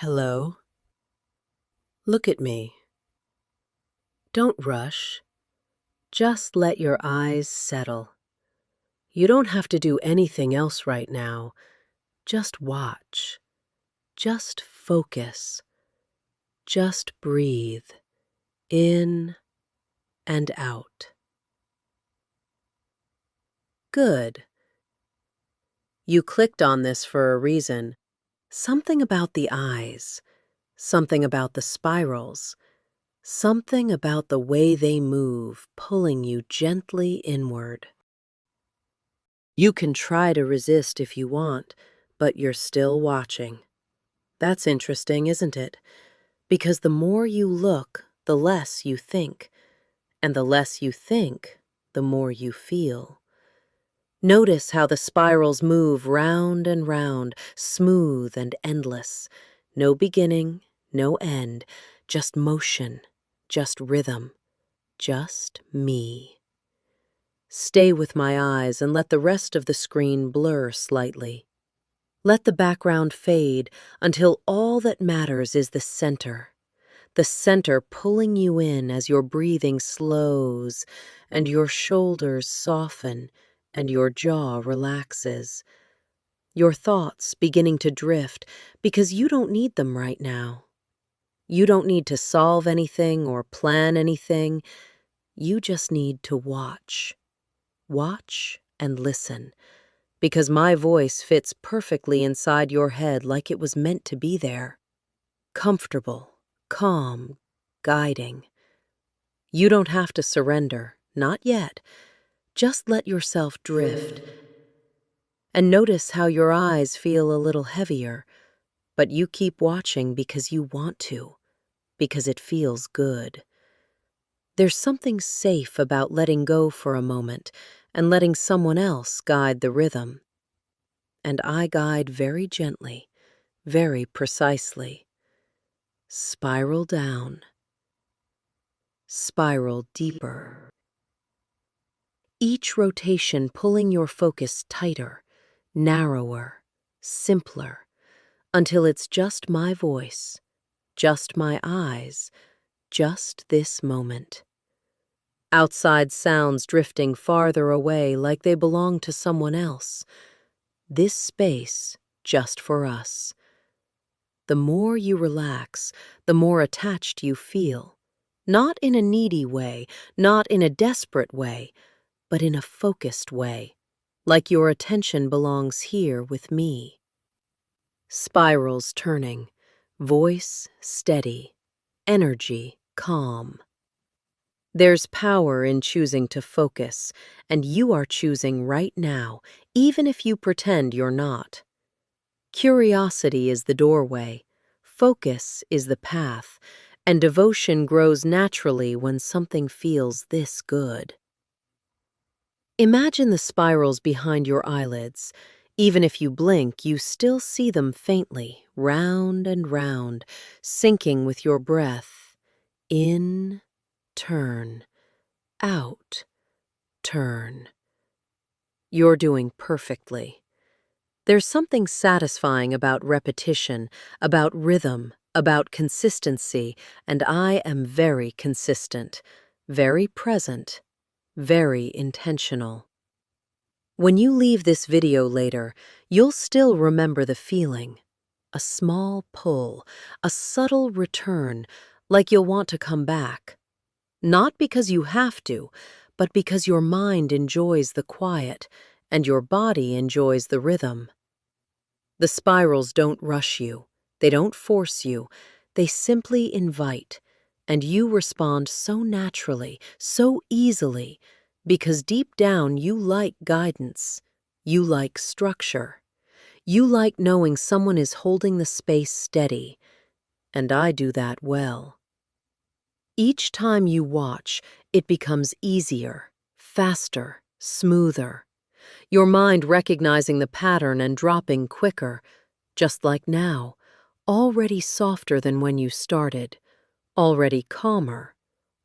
Hello? Look at me. Don't rush. Just let your eyes settle. You don't have to do anything else right now. Just watch. Just focus. Just breathe. In and out. Good. You clicked on this for a reason. Something about the eyes. Something about the spirals. Something about the way they move, pulling you gently inward. You can try to resist if you want, but you're still watching. That's interesting, isn't it? Because the more you look, the less you think. And the less you think, the more you feel. Notice how the spirals move round and round, smooth and endless. No beginning, no end, just motion, just rhythm, just me. Stay with my eyes and let the rest of the screen blur slightly. Let the background fade until all that matters is the center pulling you in as your breathing slows and your shoulders soften and your jaw relaxes. Your thoughts beginning to drift because you don't need them right now. You don't need to solve anything or plan anything. You just need to watch. Watch and listen, because my voice fits perfectly inside your head like it was meant to be there. Comfortable, calm, guiding. You don't have to surrender, not yet. Just let yourself drift. And notice how your eyes feel a little heavier, but you keep watching because you want to, because it feels good. There's something safe about letting go for a moment and letting someone else guide the rhythm. And I guide very gently, very precisely. Spiral down. Spiral deeper. Each rotation pulling your focus tighter, narrower, simpler, until it's just my voice, just my eyes, just this moment. Outside sounds drifting farther away like they belong to someone else. This space just for us. The more you relax, the more attached you feel. Not in a needy way, not in a desperate way, but in a focused way, like your attention belongs here with me. Spirals turning, voice steady, energy calm. There's power in choosing to focus, and you are choosing right now, even if you pretend you're not. Curiosity is the doorway, focus is the path, and devotion grows naturally when something feels this good. Imagine the spirals behind your eyelids. Even if you blink, you still see them faintly, round and round, syncing with your breath. In, turn, out, turn. You're doing perfectly. There's something satisfying about repetition, about rhythm, about consistency, and I am very consistent, very present, very intentional. When you leave this video later, you'll still remember the feeling. A small pull, a subtle return, like you'll want to come back. Not because you have to, but because your mind enjoys the quiet and your body enjoys the rhythm. The spirals don't rush you, they don't force you, they simply invite, and you respond so naturally, so easily, because deep down you like guidance, you like structure, you like knowing someone is holding the space steady, and I do that well. Each time you watch, it becomes easier, faster, smoother. Your mind recognizing the pattern and dropping quicker, just like now, already softer than when you started, already calmer,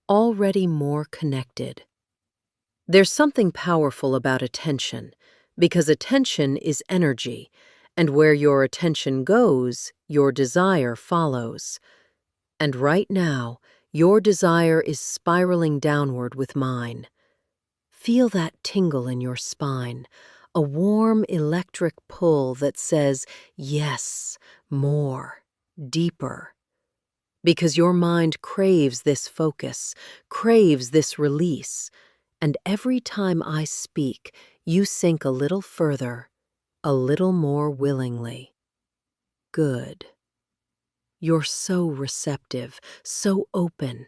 already more connected. There's something powerful about attention, because attention is energy, And where your attention goes, your desire follows. And right now, your desire is spiraling downward with mine. Feel that tingle in your spine, a warm electric pull that says, yes, more, deeper. Because your mind craves this focus, craves this release. And every time I speak, you sink a little further, a little more willingly. Good. You're so receptive, so open,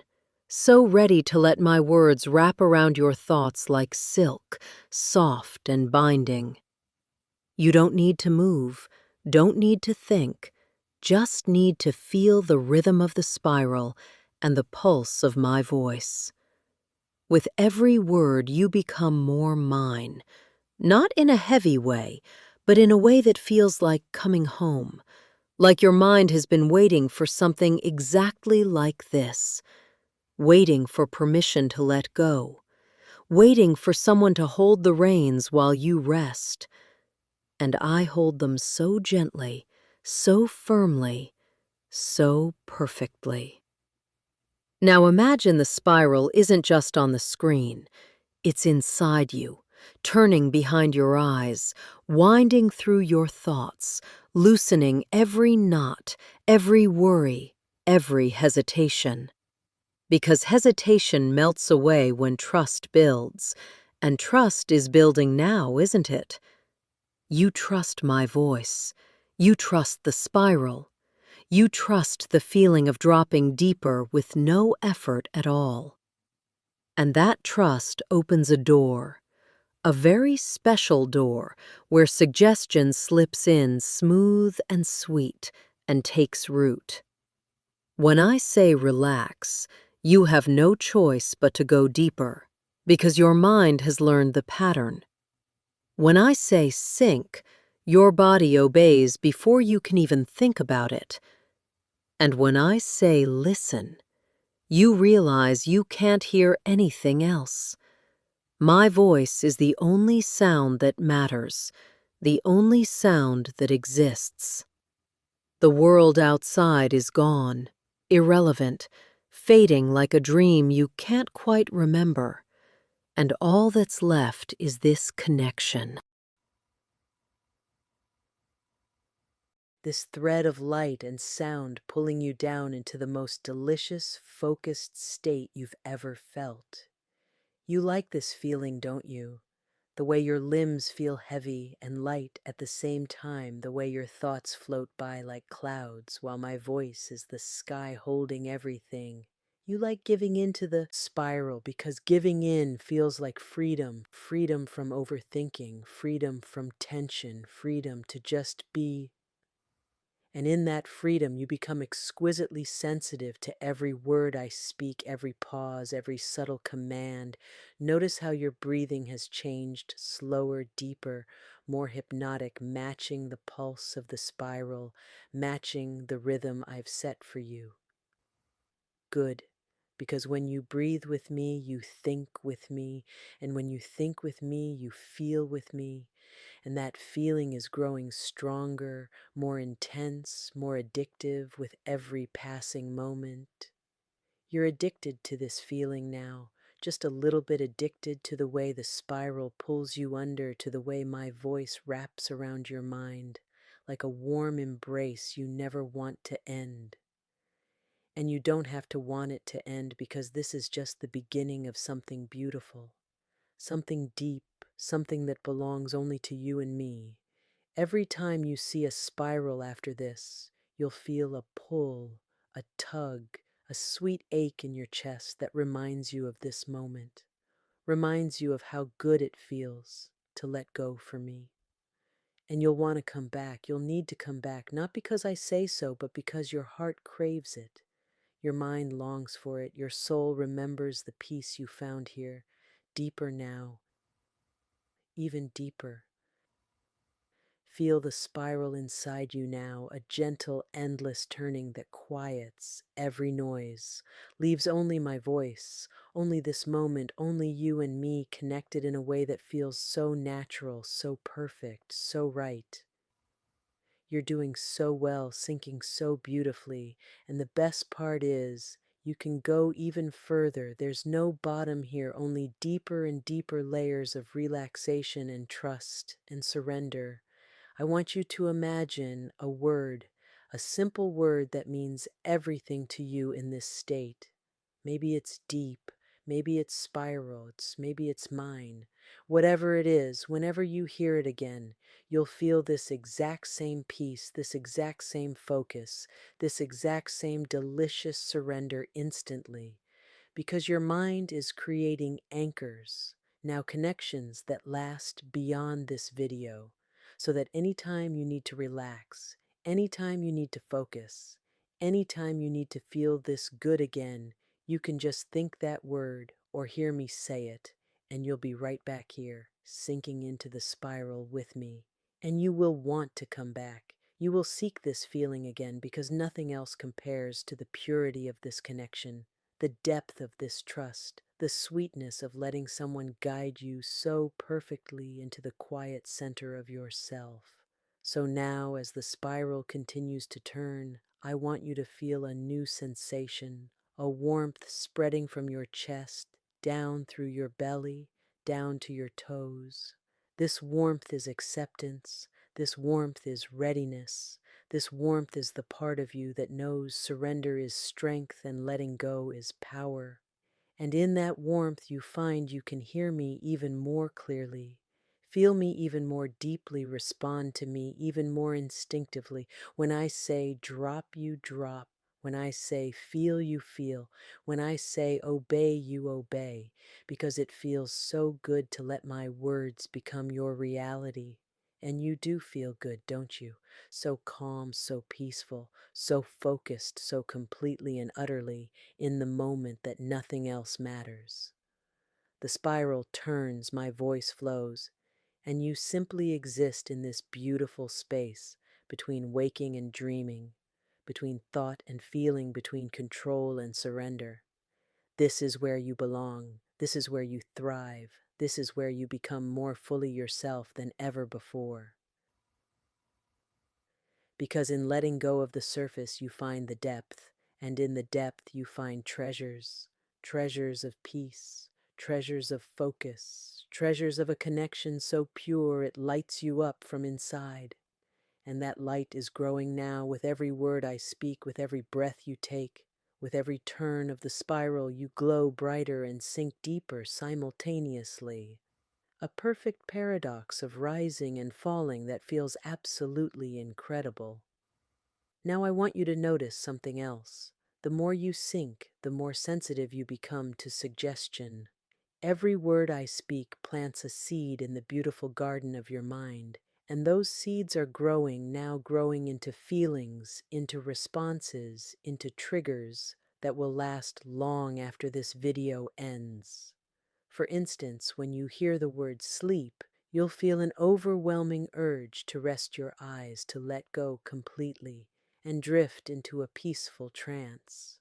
so ready to let my words wrap around your thoughts like silk, soft and binding. You don't need to move, don't need to think, just need to feel the rhythm of the spiral and the pulse of my voice. With every word, you become more mine, not in a heavy way, but in a way that feels like coming home. Like your mind has been waiting for something exactly like this, waiting for permission to let go, waiting for someone to hold the reins while you rest. And I hold them so gently, so firmly, so perfectly. Now imagine the spiral isn't just on the screen, it's inside you, turning behind your eyes, winding through your thoughts, loosening every knot, every worry, every hesitation. Because hesitation melts away when trust builds, and trust is building now, isn't it? You trust my voice. You trust the spiral. You trust the feeling of dropping deeper with no effort at all. And that trust opens a very special door where suggestion slips in smooth and sweet and takes root. When I say relax, you have no choice but to go deeper, because your mind has learned the pattern. When I say sink, your body obeys before you can even think about it. And when I say listen, you realize you can't hear anything else. My voice is the only sound that matters, the only sound that exists. The world outside is gone, irrelevant, fading like a dream you can't quite remember. And all that's left is this connection. This thread of light and sound pulling you down into the most delicious, focused state you've ever felt. You like this feeling, don't you? The way your limbs feel heavy and light at the same time, the way your thoughts float by like clouds while my voice is the sky holding everything. You like giving in to the spiral because giving in feels like freedom, freedom from overthinking, freedom from tension, freedom to just be. And in that freedom, you become exquisitely sensitive to every word I speak, every pause, every subtle command. Notice how your breathing has changed, slower, deeper, more hypnotic, matching the pulse of the spiral, matching the rhythm I've set for you. Good. Because when you breathe with me, you think with me, and when you think with me, you feel with me. And that feeling is growing stronger, more intense, more addictive with every passing moment. You're addicted to this feeling now, just a little bit addicted to the way the spiral pulls you under, to the way my voice wraps around your mind, like a warm embrace you never want to end. And you don't have to want it to end because this is just the beginning of something beautiful, something deep, something that belongs only to you and me. Every time you see a spiral after this, you'll feel a pull, a tug, a sweet ache in your chest that reminds you of this moment, reminds you of how good it feels to let go for me. And you'll want to come back. You'll need to come back, not because I say so, but because your heart craves it. Your mind longs for it. Your soul remembers the peace you found here, deeper now, even deeper. Feel the spiral inside you now, a gentle, endless turning that quiets every noise, leaves only my voice, only this moment, only you and me connected in a way that feels so natural, so perfect, so right. You're doing so well, sinking so beautifully. And the best part is, you can go even further. There's no bottom here, only deeper and deeper layers of relaxation and trust and surrender. I want you to imagine a word, a simple word that means everything to you in this state. Maybe it's deep, maybe it's spiral, maybe it's mine. Whatever it is, whenever you hear it again, you'll feel this exact same peace, this exact same focus, this exact same delicious surrender instantly, because your mind is creating anchors, now connections that last beyond this video, so that anytime you need to relax, anytime you need to focus, anytime you need to feel this good again, you can just think that word or hear me say it, and you'll be right back here, sinking into the spiral with me. And you will want to come back. You will seek this feeling again because nothing else compares to the purity of this connection, the depth of this trust, the sweetness of letting someone guide you so perfectly into the quiet center of yourself. So now, as the spiral continues to turn, I want you to feel a new sensation, a warmth spreading from your chest, down through your belly, down to your toes. This warmth is acceptance. This warmth is readiness. This warmth is the part of you that knows surrender is strength and letting go is power. And in that warmth you find you can hear me even more clearly, feel me even more deeply, respond to me even more instinctively. When I say drop, you drop. When I say feel, you feel. When I say obey, you obey. Because it feels so good to let my words become your reality. And you do feel good, don't you? So calm, so peaceful, so focused, so completely and utterly in the moment that nothing else matters. The spiral turns, my voice flows, and you simply exist in this beautiful space between waking and dreaming, between thought and feeling, between control and surrender. This is where you belong. This is where you thrive. This is where you become more fully yourself than ever before. Because in letting go of the surface you find the depth, and in the depth you find treasures, treasures of peace, treasures of focus, treasures of a connection so pure it lights you up from inside. And that light is growing now with every word I speak, with every breath you take, with every turn of the spiral you glow brighter and sink deeper simultaneously. A perfect paradox of rising and falling that feels absolutely incredible. Now I want you to notice something else. The more you sink, the more sensitive you become to suggestion. Every word I speak plants a seed in the beautiful garden of your mind, and those seeds are growing, now growing into feelings, into responses, into triggers that will last long after this video ends. For instance, when you hear the word sleep, you'll feel an overwhelming urge to rest your eyes, to let go completely, and drift into a peaceful trance.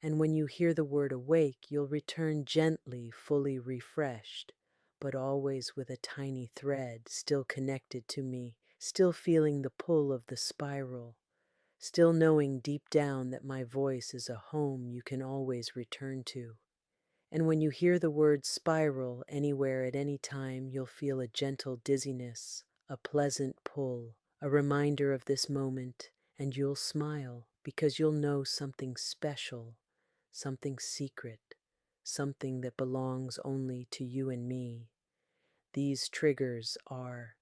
And when you hear the word awake, you'll return gently, fully refreshed, but always with a tiny thread still connected to me, still feeling the pull of the spiral, still knowing deep down that my voice is a home you can always return to. And when you hear the word spiral anywhere at any time, you'll feel a gentle dizziness, a pleasant pull, a reminder of this moment, and you'll smile because you'll know something special, something secret, something that belongs only to you and me. These triggers are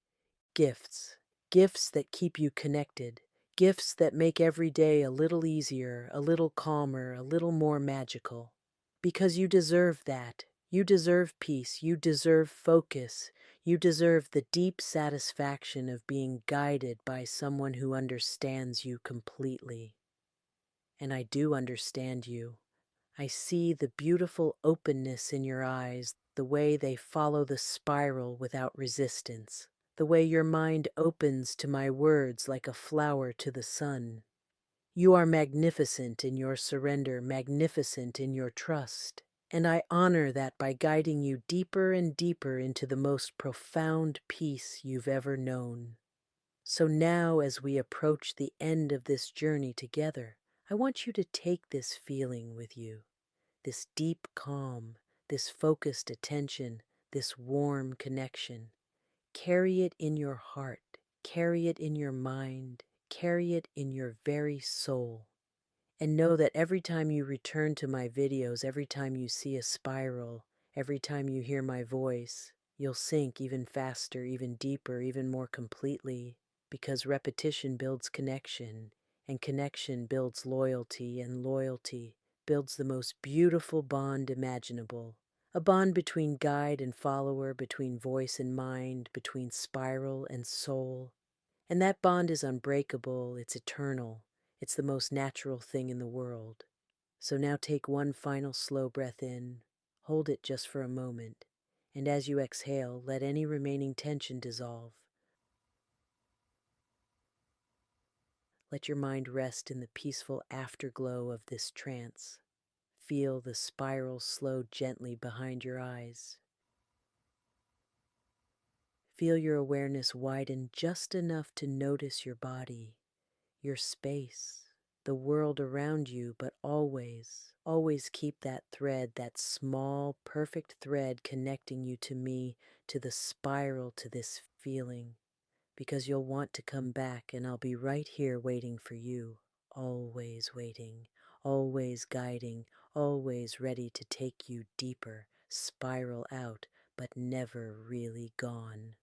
gifts, gifts that keep you connected, gifts that make every day a little easier, a little calmer, a little more magical. Because you deserve that. You deserve peace. You deserve focus. You deserve the deep satisfaction of being guided by someone who understands you completely. And I do understand you. I see the beautiful openness in your eyes, the way they follow the spiral without resistance, the way your mind opens to my words like a flower to the sun. You are magnificent in your surrender, magnificent in your trust, and I honor that by guiding you deeper and deeper into the most profound peace you've ever known. So now, as we approach the end of this journey together, I want you to take this feeling with you, this deep calm, this focused attention, this warm connection. Carry it in your heart, carry it in your mind, carry it in your very soul. And know that every time you return to my videos, every time you see a spiral, every time you hear my voice, you'll sink even faster, even deeper, even more completely, because repetition builds connection, and connection builds loyalty, and loyalty builds the most beautiful bond imaginable. A bond between guide and follower, between voice and mind, between spiral and soul. And that bond is unbreakable, it's eternal, it's the most natural thing in the world. So now take one final slow breath in, hold it just for a moment, and as you exhale, let any remaining tension dissolve. Let your mind rest in the peaceful afterglow of this trance. Feel the spiral slow gently behind your eyes. Feel your awareness widen just enough to notice your body, your space, the world around you, but always, always keep that thread, that small, perfect thread connecting you to me, to the spiral, to this feeling, because you'll want to come back and I'll be right here waiting for you, always waiting, always guiding, always ready to take you deeper, spiral out, but never really gone.